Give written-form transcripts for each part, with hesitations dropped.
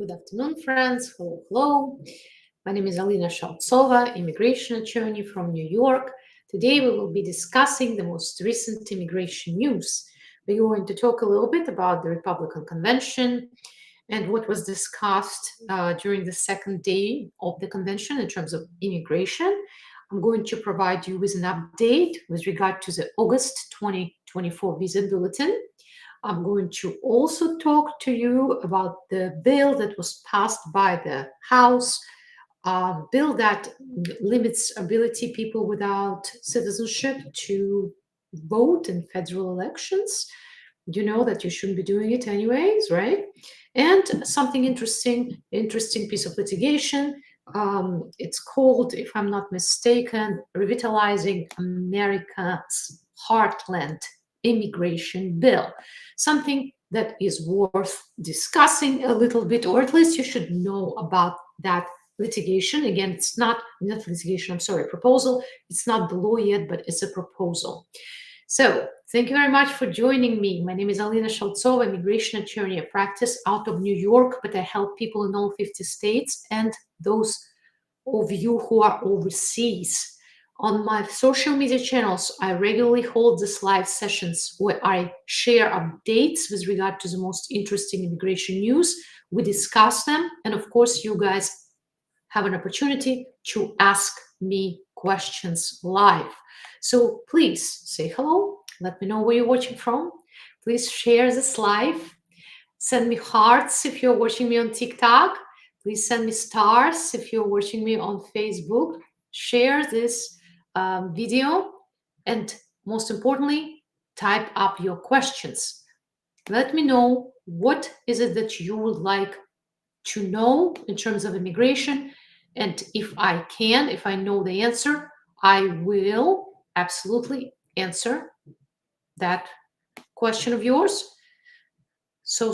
Good afternoon, friends. Hello, hello. My name is Alena Shautsova, immigration attorney from New York. Today we will be discussing the most recent immigration news. We're going to talk a little bit about the Republican Convention and what was discussed during the second day of the convention in terms of immigration. I'm going to provide you with an update with regard to the August 2024 Visa Bulletin. I'm going to also talk to you about the bill that was passed by the House, bill that limits ability people without citizenship to vote in federal elections. You know that you shouldn't be doing it anyways, right? And something interesting piece of litigation. It's called, if I'm not mistaken, Revitalizing America's Heartland Immigration Bill. Something that is worth discussing a little bit, or at least you should know about that litigation. Again, it's not litigation, I'm sorry, proposal. It's not the law yet, but it's a proposal. So thank you very much for joining me. My name is Alena Shautsova, immigration attorney. I practice out of New York, but I help people in all 50 states and those of you who are overseas. On my social media channels, I regularly hold these live sessions where I share updates with regard to the most interesting immigration news. We discuss them, and of course, you guys have an opportunity to ask me questions live. So please say hello. Let me know where you're watching from. Please share this live. Send me hearts if you're watching me on TikTok. Please send me stars if you're watching me on Facebook. Share this video, and most importantly, type up your questions. Let me know what is it that you would like to know in terms of immigration, and if I know the answer, I will absolutely answer that question of yours. So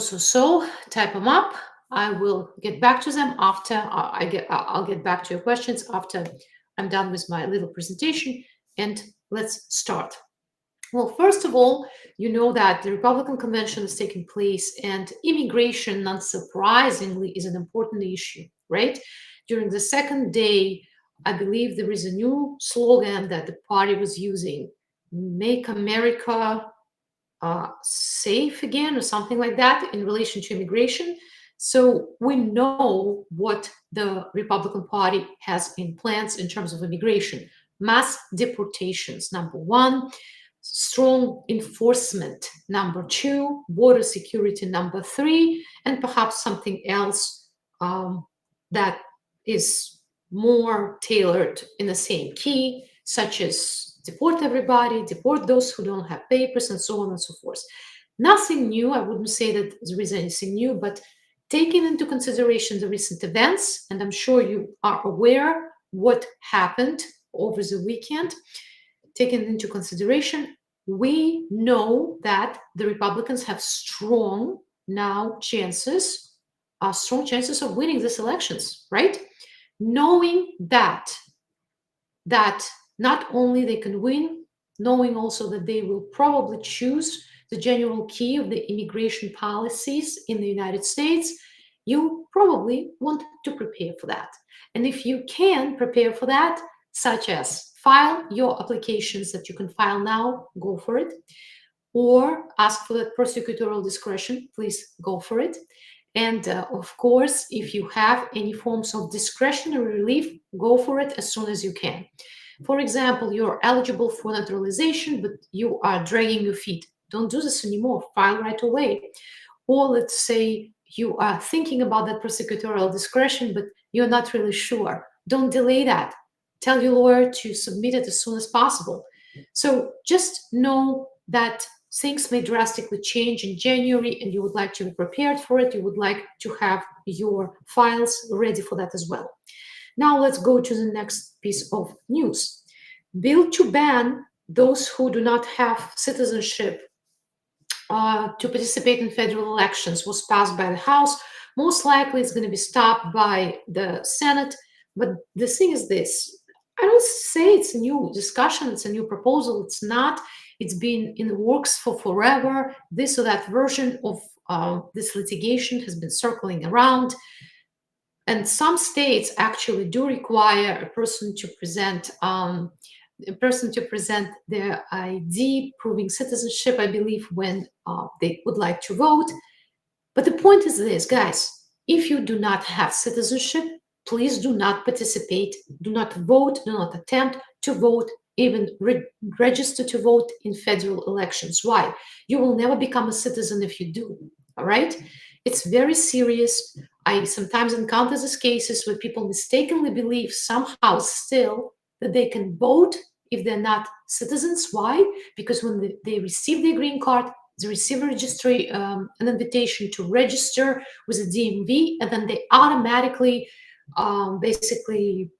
type them up. I will get back to them after I'll get back to your questions after I'm done with my little presentation, and let's start. Well, first of all, you know that the Republican Convention is taking place, and immigration, not surprisingly, is an important issue, right? During the second day, I believe there is a new slogan that the party was using, "Make America safe again," or something like that in relation to immigration. So we know what the Republican Party has in plans in terms of immigration. Mass deportations, number one. Strong enforcement, number two. Border security, number three. And perhaps something else that is more tailored in the same key, such as deport everybody, deport those who don't have papers, and so on and so forth. Nothing new. I wouldn't say that there is anything new, but taking into consideration the recent events, and I'm sure you are aware what happened over the weekend, taking into consideration, we know that the Republicans have strong chances of winning these elections, right? Knowing that not only they can win, knowing also that they will probably choose the general key of the immigration policies in the United States, you probably want to prepare for that. And if you can prepare for that, such as file your applications that you can file now, go for it. Or ask for that prosecutorial discretion, please go for it. And of course, if you have any forms of discretionary relief, go for it as soon as you can. For example, you're eligible for naturalization, but you are dragging your feet. Don't do this anymore. File right away. Or let's say you are thinking about that prosecutorial discretion, but you're not really sure. Don't delay that. Tell your lawyer to submit it as soon as possible. So just know that things may drastically change in January, and you would like to be prepared for it. You would like to have your files ready for that as well. Now let's go to the next piece of news. Bill to ban those who do not have citizenship to participate in federal elections was passed by the House. Most likely it's going to be stopped by the Senate. But the thing is this, I don't say it's a new discussion, it's a new proposal. It's not. It's been in the works for forever. This or that version of this litigation has been circling around. And some states actually do require a person to present their ID proving citizenship, I believe, when they would like to vote. But the point is this, guys, if you do not have citizenship, please do not participate, do not vote, do not attempt to vote, even register to vote in federal elections. Why? You will never become a citizen if you do, all right? It's very serious. I sometimes encounter these cases where people mistakenly believe somehow still that they can vote if they're not citizens. Why? Because when they receive their green card, they receive an invitation to register with the DMV, and then they automatically basically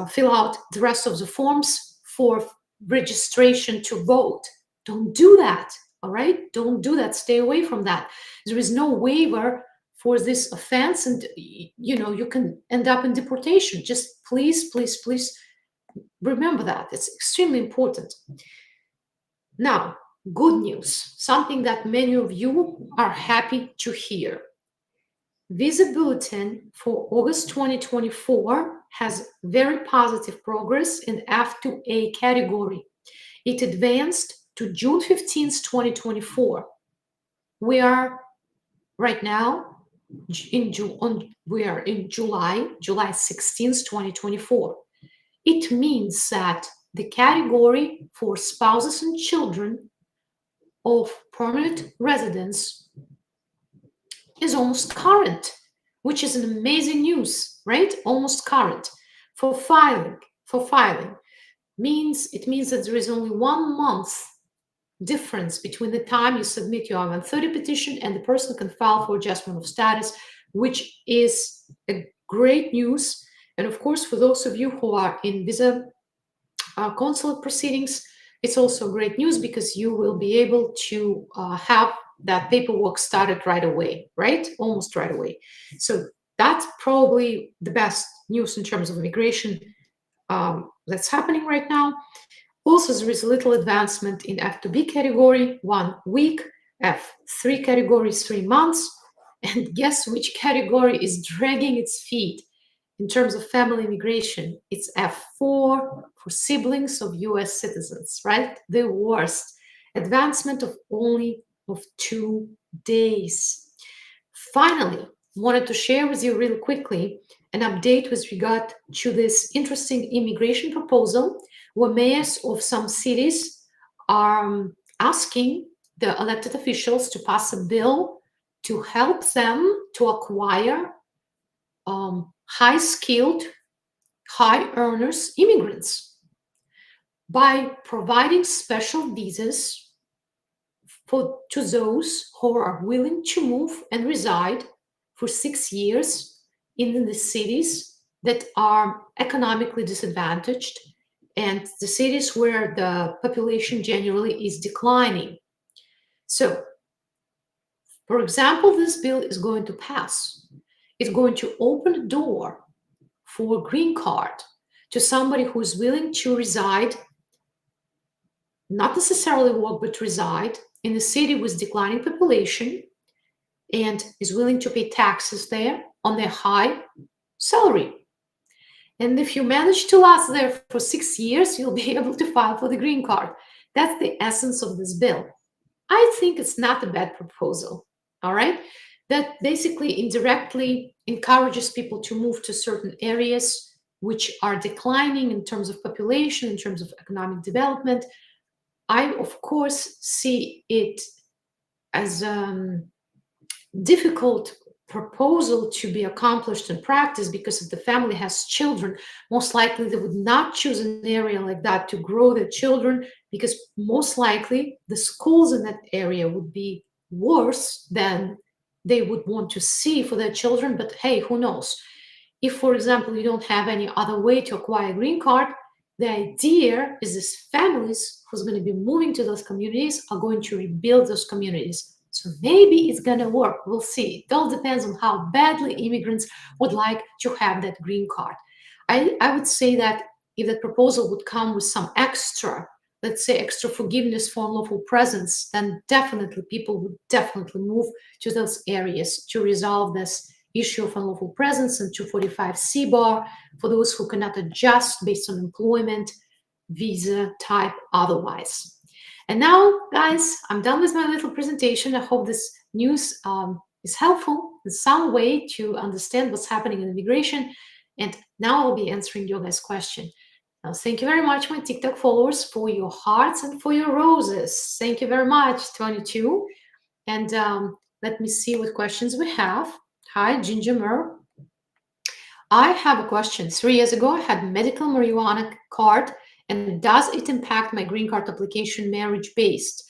fill out the rest of the forms for registration to vote. Don't do that, all right? Don't do that. Stay away from that. There is no waiver for this offense, and you can end up in deportation. Just please, please, please remember that. It's extremely important. Now, good news, something that many of you are happy to hear. Visa Bulletin for August 2024 has very positive progress in F2A category. It advanced to June 15th, 2024. We are right now we are in July 16th, 2024. It means that the category for spouses and children of permanent residents is almost current, which is an amazing news, right? Almost current. For filing, it means that there is only 1 month difference between the time you submit your I-130 petition and the person can file for adjustment of status, which is a great news. And of course, for those of you who are in visa consulate proceedings, it's also great news because you will be able to have that paperwork started right away, right? Almost right away. So that's probably the best news in terms of immigration that's happening right now. Also, there is a little advancement in F2B category, 1 week, F3 category, 3 months. And guess which category is dragging its feet in terms of family immigration? It's F4 for siblings of US citizens, right? The worst. Advancement of only 2 days. Finally, wanted to share with you really quickly an update with regard to this interesting immigration proposal where mayors of some cities are asking the elected officials to pass a bill to help them to acquire high-skilled, high-earners immigrants by providing special visas to those who are willing to move and reside for 6 years in the cities that are economically disadvantaged and the cities where the population generally is declining. So, for example, this bill is going to pass. It's going to open the door for a green card to somebody who is willing to reside, not necessarily work, but reside in a city with declining population and is willing to pay taxes there on their high salary. And if you manage to last there for 6 years, you'll be able to file for the green card. That's the essence of this bill. I think it's not a bad proposal, all right? That basically indirectly encourages people to move to certain areas which are declining in terms of population, in terms of economic development. I, of course, see it as a difficult proposal to be accomplished in practice because if the family has children, most likely they would not choose an area like that to grow their children because most likely the schools in that area would be worse than they would want to see for their children. But hey, who knows? If, for example, you don't have any other way to acquire a green card, the idea is these families who's going to be moving to those communities are going to rebuild those communities. So maybe it's going to work. We'll see. It all depends on how badly immigrants would like to have that green card. I would say that if that proposal would come with some extra let's say, extra forgiveness for unlawful presence, then definitely people would definitely move to those areas to resolve this issue of unlawful presence and 245C bar for those who cannot adjust based on employment, visa type, otherwise. And now, guys, I'm done with my little presentation. I hope this news is helpful in some way to understand what's happening in immigration. And now I'll be answering your guys' question. Now, thank you very much, my TikTok followers, for your hearts and for your roses. Thank you very much, 22. And let me see what questions we have. Hi, Ginger Mer. I have a question. 3 years ago, I had medical marijuana card, and does it impact my green card application marriage-based?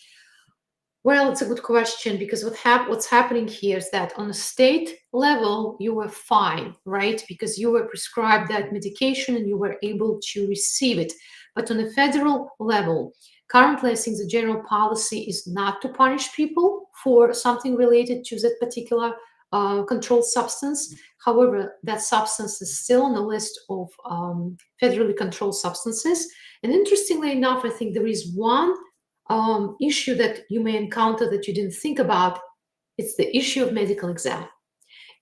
Well, it's a good question, because what's happening here is that on a state level, you were fine, right? Because you were prescribed that medication and you were able to receive it. But on a federal level, currently, I think the general policy is not to punish people for something related to that particular controlled substance. However, that substance is still on the list of federally controlled substances. And interestingly enough, I think there is one issue that you may encounter that you didn't think about. It's the issue of medical exam.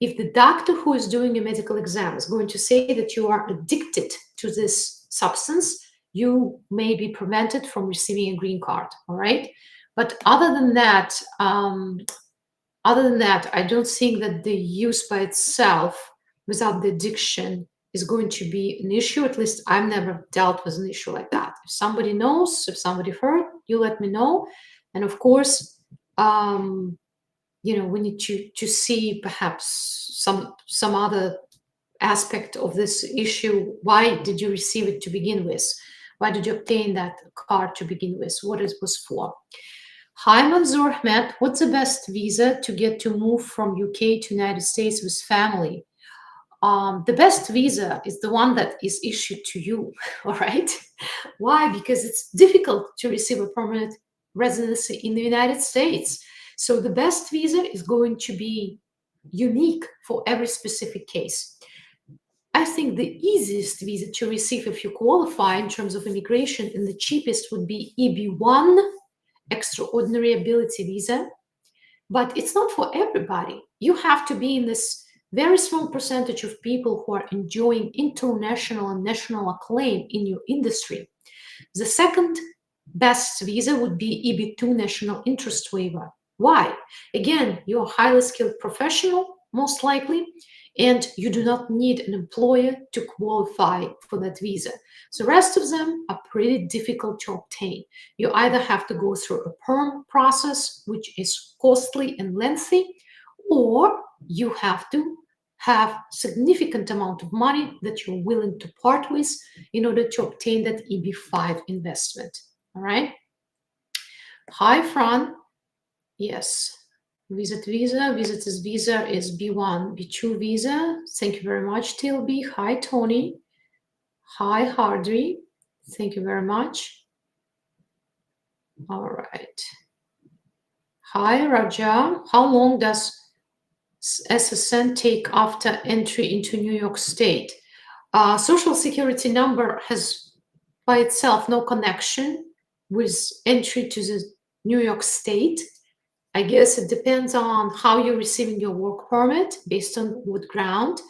If the doctor who is doing a medical exam is going to say that you are addicted to this substance, you may be prevented from receiving a green card, all right? But other than that, I don't think that the use by itself without the addiction is going to be an issue. At least I've never dealt with an issue like that. If somebody knows, if somebody heard, you let me know. And of course, we need to see perhaps some other aspect of this issue. Why did you receive it to begin with? Why did you obtain that card to begin with? What it was for? Hi, Manzoor Ahmed. What's the best visa to get to move from UK to United States with family? The best visa is the one that is issued to you, all right? Why? Because it's difficult to receive a permanent residency in the United States. So the best visa is going to be unique for every specific case. I think the easiest visa to receive if you qualify in terms of immigration and the cheapest would be EB1, Extraordinary Ability Visa. But it's not for everybody. You have to be in this very small percentage of people who are enjoying international and national acclaim in your industry. The second best visa would be EB2 National Interest Waiver. Why? Again, you're a highly skilled professional, most likely, and you do not need an employer to qualify for that visa. So the rest of them are pretty difficult to obtain. You either have to go through a perm process, which is costly and lengthy, or you have to have significant amount of money that you're willing to part with in order to obtain that EB5 investment. All right. Hi, Fran. Yes. Visit visa is B1, B2 visa. Thank you very much, TLB. Hi, Tony. Hi, Hardy. Thank you very much. All right. Hi, Raja. How long does SSN take after entry into New York State? Social Security number has by itself no connection with entry to the New York State. I guess it depends on how you're receiving your work permit, based on what ground.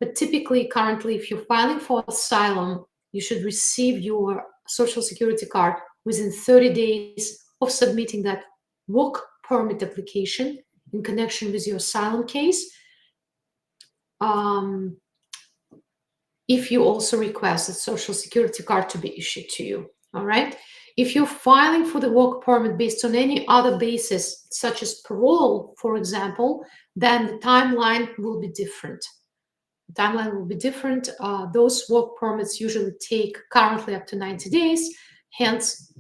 But typically, currently, if you're filing for asylum, you should receive your Social Security card within 30 days of submitting that work permit application in connection with your asylum case. If you also request a Social Security card to be issued to you, all right? If you're filing for the work permit based on any other basis, such as parole, for example, then the timeline will be different. The timeline will be different. Those work permits usually take currently up to 90 days. Hence,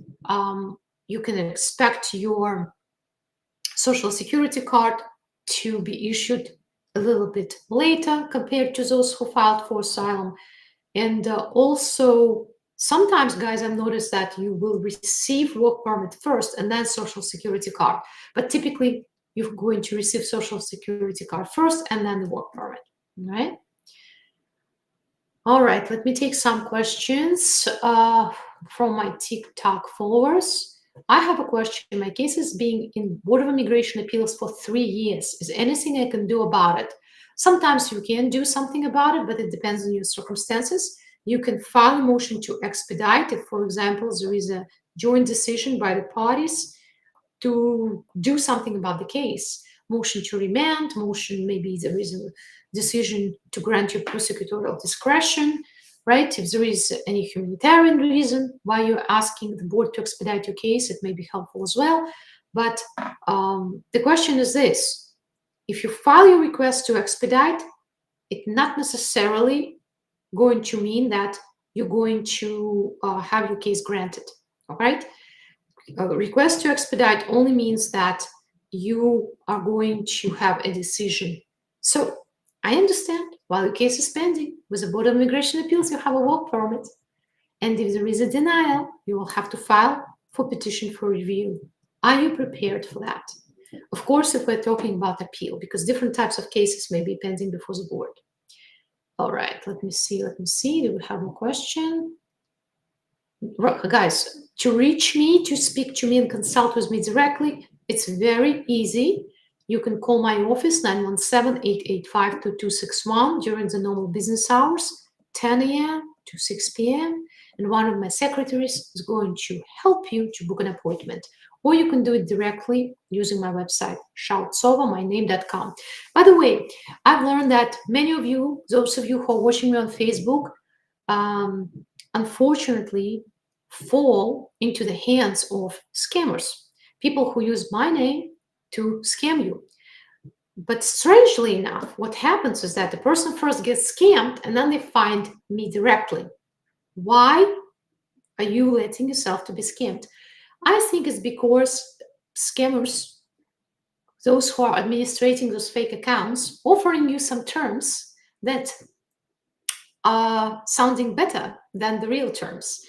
you can expect your Social Security card to be issued a little bit later compared to those who filed for asylum. And also, sometimes, guys, I've noticed that you will receive work permit first and then Social Security card. But typically, you're going to receive Social Security card first and then the work permit, right? All right, let me take some questions. from my TikTok followers. I have a question. My case is being in Board of Immigration Appeals for 3 years. Is anything I can do about it? Sometimes you can do something about it, but it depends on your circumstances. You can file a motion to expedite if, for example, there is a joint decision by the parties to do something about the case. Motion to remand, motion, maybe there is a decision to grant you prosecutorial discretion, right? If there is any humanitarian reason why you're asking the board to expedite your case, it may be helpful as well. But the question is this: if you file your request to expedite, it's not necessarily going to mean that you're going to have your case granted, all right? A request to expedite only means that you are going to have a decision. So I understand while the case is pending with the Board of Immigration Appeals, you have a work permit. And if there is a denial, you will have to file for petition for review. Are you prepared for that? Of course, if we're talking about appeal, because different types of cases may be pending before the board. All right, let me see. Do we have a question? Guys, to reach me, to speak to me and consult with me directly, it's very easy. You can call my office, 917-885-2261 during the normal business hours, 10 a.m. to 6 p.m. And one of my secretaries is going to help you to book an appointment. Or you can do it directly using my website, Shautsova, myname.com. By the way, I've learned that many of you, those of you who are watching me on Facebook, unfortunately fall into the hands of scammers, people who use my name to scam you. But strangely enough, what happens is that the person first gets scammed and then they find me directly. Why are you letting yourself to be scammed? I think it's because scammers, those who are administrating those fake accounts, offering you some terms that are sounding better than the real terms.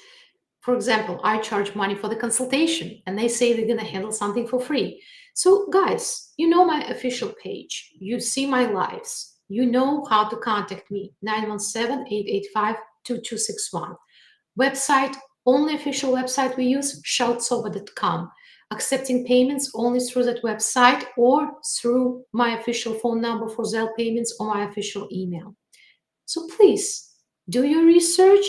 For example, I charge money for the consultation and they say they're going to handle something for free. So guys, you know my official page. You see my lives. You know how to contact me, 917-885-2261. Website, only official website we use, shautsova.com. Accepting payments only through that website or through my official phone number for Zelle payments or my official email. So please do your research.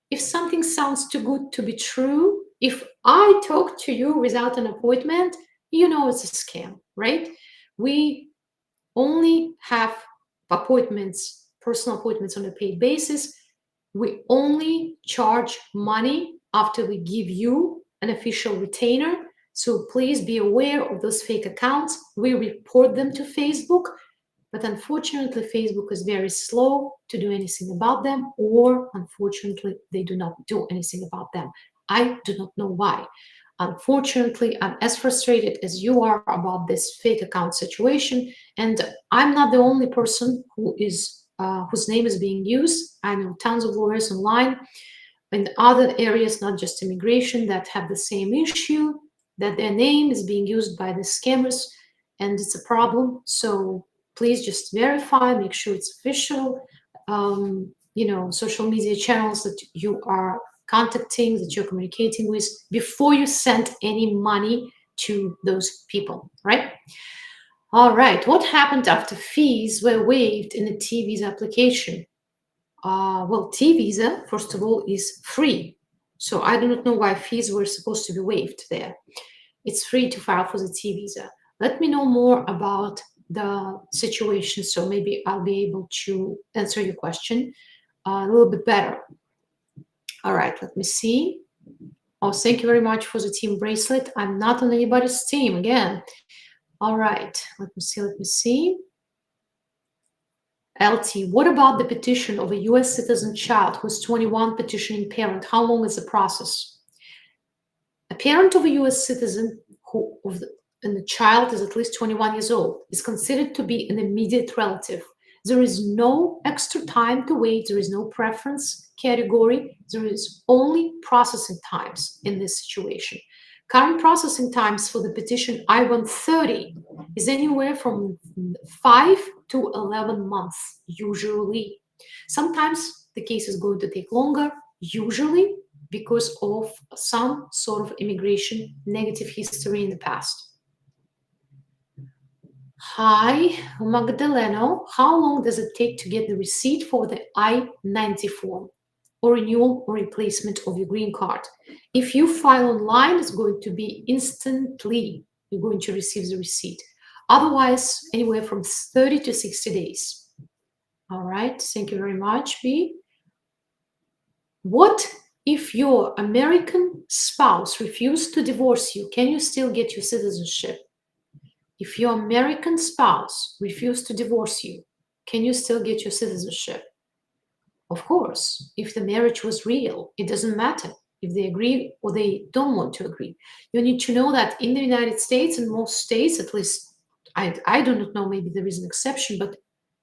If something sounds too good to be true, if I talk to you without an appointment, you know it's a scam, right? We only have appointments, personal appointments on a paid basis. We only charge money after we give you an official retainer. So please be aware of those fake accounts. We report them to Facebook. But unfortunately, Facebook is very slow to do anything about them, or unfortunately, they do not do anything about them. I do not know why. Unfortunately, I'm as frustrated as you are about this fake account situation, and I'm not the only person who is whose name is being used. I know tons of lawyers online in other areas, not just immigration, that have the same issue, that their name is being used by the scammers, and it's a problem. So please just verify, make sure it's official, social media channels that you are contacting, that you're communicating with before you send any money to those people, right? All right, what happened after fees were waived in the T visa application? Well, T visa, first of all, is free. So I do not know why fees were supposed to be waived there. It's free to file for the T visa. Let me know more about the situation, so maybe I'll be able to answer your question a little bit better. All right, let me see. Oh, thank you very much for the team bracelet. I'm not on anybody's team again. All right, let me see. LT, what about the petition of a US citizen child who is 21 petitioning parent? How long is the process? A parent of a US citizen and the child is at least 21 years old is considered to be an immediate relative. There is no extra time to wait. There is no preference category. There is only processing times in this situation. Current processing times for the petition I-130 is anywhere from 5 to 11 months, usually. Sometimes the case is going to take longer. Usually, because of some sort of immigration negative history in the past. Hi, Magdalena. How long does it take to get the receipt for the I-90 form or renewal or replacement of your green card? If you file online, it's going to be instantly. You're going to receive the receipt. Otherwise, anywhere from 30 to 60 days. All right, thank you very much, B. What if your American spouse refused to divorce you? Can you still get your citizenship? If your American spouse refused to divorce you, can you still get your citizenship? Of course, if the marriage was real, it doesn't matter if they agree or they don't want to agree. You need to know that in the United States, and most states, at least, I do not know, maybe there is an exception, but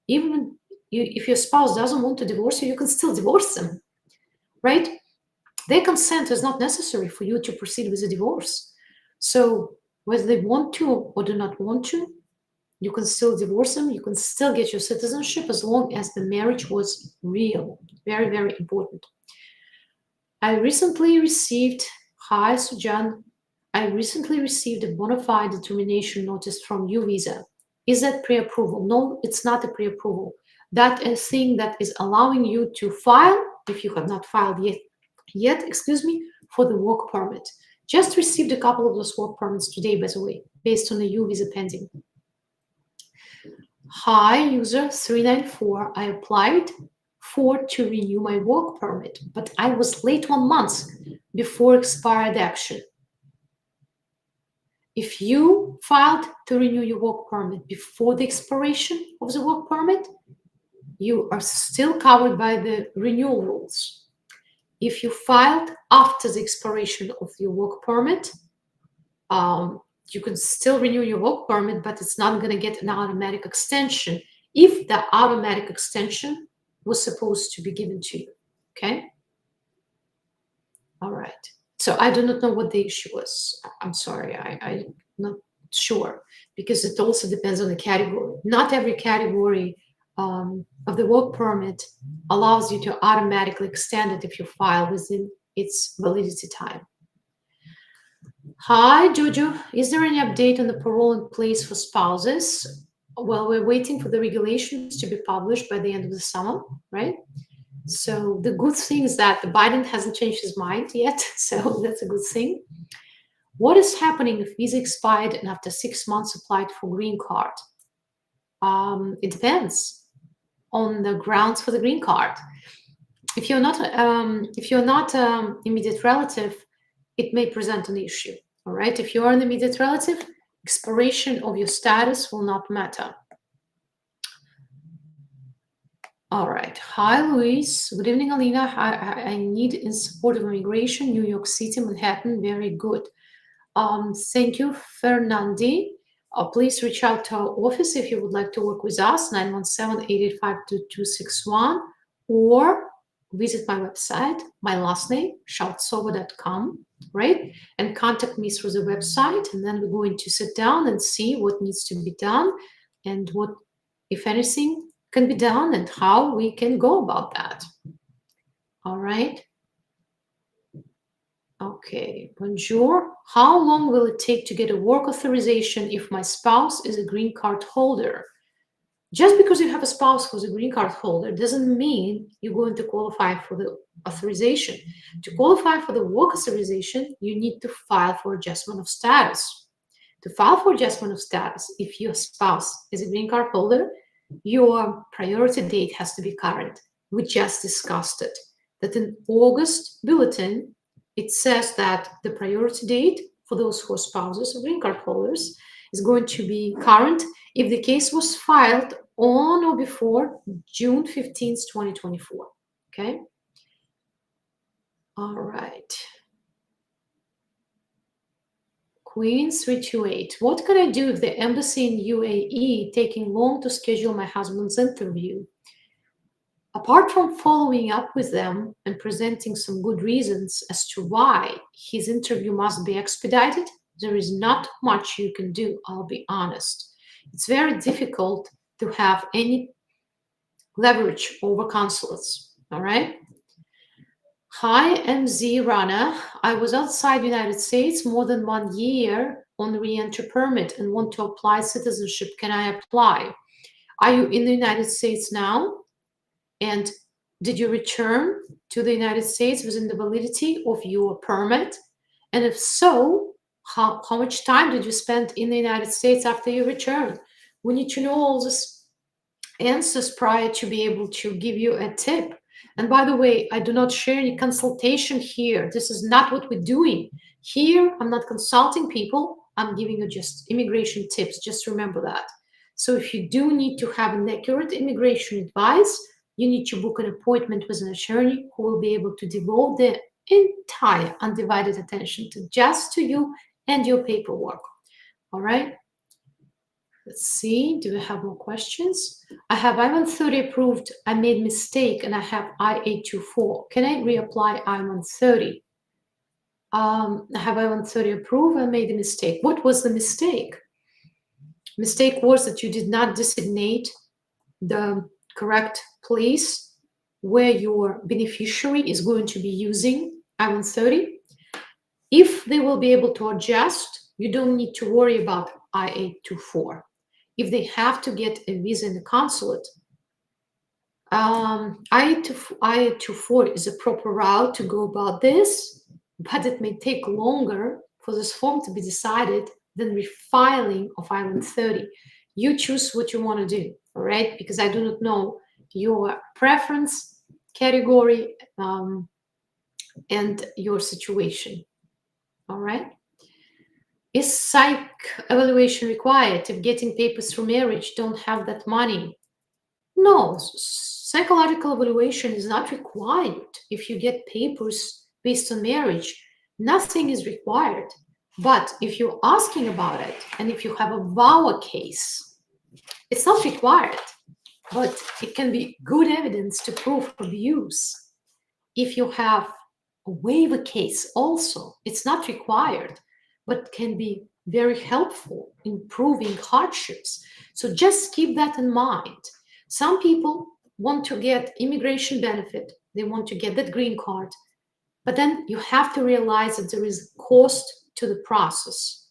even if your spouse doesn't want to divorce you, you can still divorce them, right? Their consent is not necessary for you to proceed with a divorce. So whether they want to or do not want to, you can still divorce them. You can still get your citizenship as long as the marriage was real. Very, very important. I recently received, hi, Sujan. I recently received a bona fide determination notice from U Visa. Is that pre-approval? No, it's not a pre-approval. That is a thing that is allowing you to file, if you have not filed yet, for the work permit. Just received a couple of those work permits today, by the way, based on the U Visa pending. Hi, user 394. I applied to renew my work permit, but I was late 1 month before expired action. If you filed to renew your work permit before the expiration of the work permit, you are still covered by the renewal rules. If you filed after the expiration of your work permit, you can still renew your work permit, but it's not going to get an automatic extension if the automatic extension was supposed to be given to you, okay? All right. So I do not know what the issue was. I'm sorry, I'm not sure, because it also depends on the category. Not every category of the work permit allows you to automatically extend it if you file within its validity time. Hi, Jojo. Is there any update on the parole in place for spouses? Well, we're waiting for the regulations to be published by the end of the summer, right? So the good thing is that Biden hasn't changed his mind yet, so that's a good thing. What is happening if visa expired and after 6 months applied for green card? It depends on the grounds for the green card. If you're not immediate relative, it may present an issue. All right. If you are an immediate relative, expiration of your status will not matter. All right. Hi, Luis. Good evening, Alena. I need in support of immigration, New York City, Manhattan. Very good. Thank you, Fernandi. Please reach out to our office if you would like to work with us, 917-885-2261, or visit my website, my last name, Shautsova.com, right? And contact me through the website, and then we're going to sit down and see what needs to be done and what, if anything, can be done and how we can go about that. All right. Okay, bonjour. How long will it take to get a work authorization if my spouse is a green card holder? Just because you have a spouse who's a green card holder doesn't mean you're going to qualify for the authorization. To qualify for the work authorization, you need to file for adjustment of status. To file for adjustment of status, if your spouse is a green card holder, your priority date has to be current. We just discussed it, that in August Bulletin, it says that the priority date for those who are spouses of green card holders is going to be current if the case was filed on or before June 15th, 2024, okay? All right. Queen 328. What can I do if the embassy in UAE taking long to schedule my husband's interview? Apart from following up with them and presenting some good reasons as to why his interview must be expedited, there is not much you can do, I'll be honest. It's very difficult to have any leverage over consulates, all right? Hi, MZ Rana. I was outside the United States more than 1 year on re-entry permit and want to apply citizenship. Can I apply? Are you in the United States now? And did you return to the United States within the validity of your permit? And if so, how much time did you spend in the United States after you returned? We need to know all these answers prior to be able to give you a tip. And by the way, I do not share any consultation here. This is not what we're doing. Here, I'm not consulting people. I'm giving you just immigration tips. Just remember that. So if you do need to have an accurate immigration advice, you need to book an appointment with an attorney who will be able to devote their entire undivided attention to just to you and your paperwork. All right. Let's see, do we have more questions? I have I-130 approved. I made mistake and I have I-824. Can I reapply I-130? I have I-130 approved. I made a mistake. What was the mistake? Mistake was that you did not designate the correct place where your beneficiary is going to be using I-130. If they will be able to adjust, you don't need to worry about I-824. If they have to get a visa in the consulate, I-824 is a proper route to go about this, but it may take longer for this form to be decided than refiling of I-130. You choose what you want to do, all right? Because I do not know your preference, category, and your situation, all right? Is psych evaluation required if getting papers through marriage don't have that money? No, psychological evaluation is not required if you get papers based on marriage. Nothing is required. But if you're asking about it, and if you have a VAWA case, it's not required, but it can be good evidence to prove abuse. If you have a waiver case also, it's not required, but can be very helpful in proving hardships. So just keep that in mind. Some people want to get immigration benefit. They want to get that green card. But then you have to realize that there is cost to the process.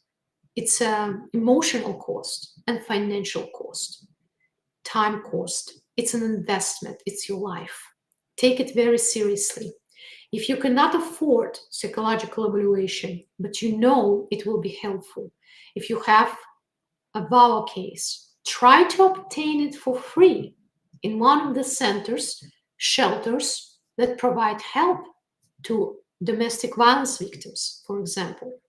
It's an emotional cost and financial cost, time cost. It's an investment. It's your life. Take it very seriously. If you cannot afford psychological evaluation, but you know it will be helpful, if you have a VAWA case, try to obtain it for free in one of the centers, shelters that provide help to domestic violence victims, for example,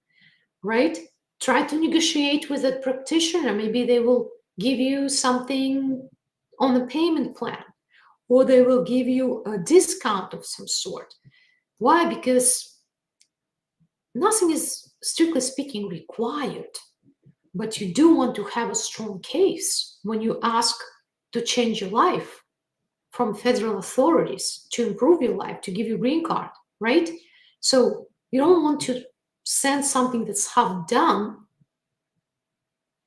right? Try to negotiate with a practitioner. Maybe they will give you something on the payment plan, or they will give you a discount of some sort. Why? Because nothing is, strictly speaking, required. But you do want to have a strong case when you ask to change your life from federal authorities, to improve your life, to give you a green card, right? So you don't want to send something that's half done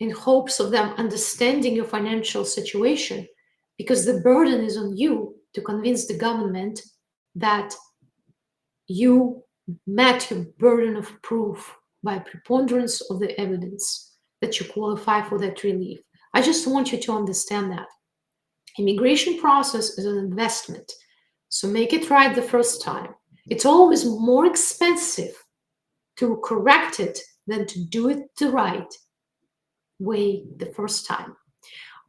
in hopes of them understanding your financial situation, because the burden is on you to convince the government that you met your burden of proof by preponderance of the evidence that you qualify for that relief. I just want you to understand that. Immigration process is an investment, so make it right the first time. It's always more expensive to correct it than to do it the right way the first time.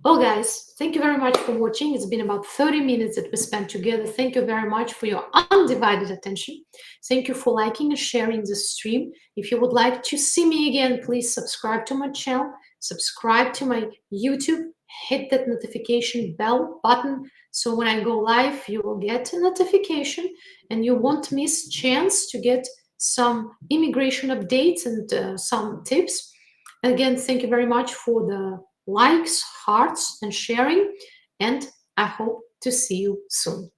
Well, guys, thank you very much for watching. It's been about 30 minutes that we spent together. Thank you very much for your undivided attention. Thank you for liking and sharing this stream. If you would like to see me again, please subscribe to my channel, subscribe to my YouTube, hit that notification bell button so when I go live, you will get a notification and you won't miss chance to get some immigration updates and some tips. Again, thank you very much for the likes, hearts, and sharing, and I hope to see you soon.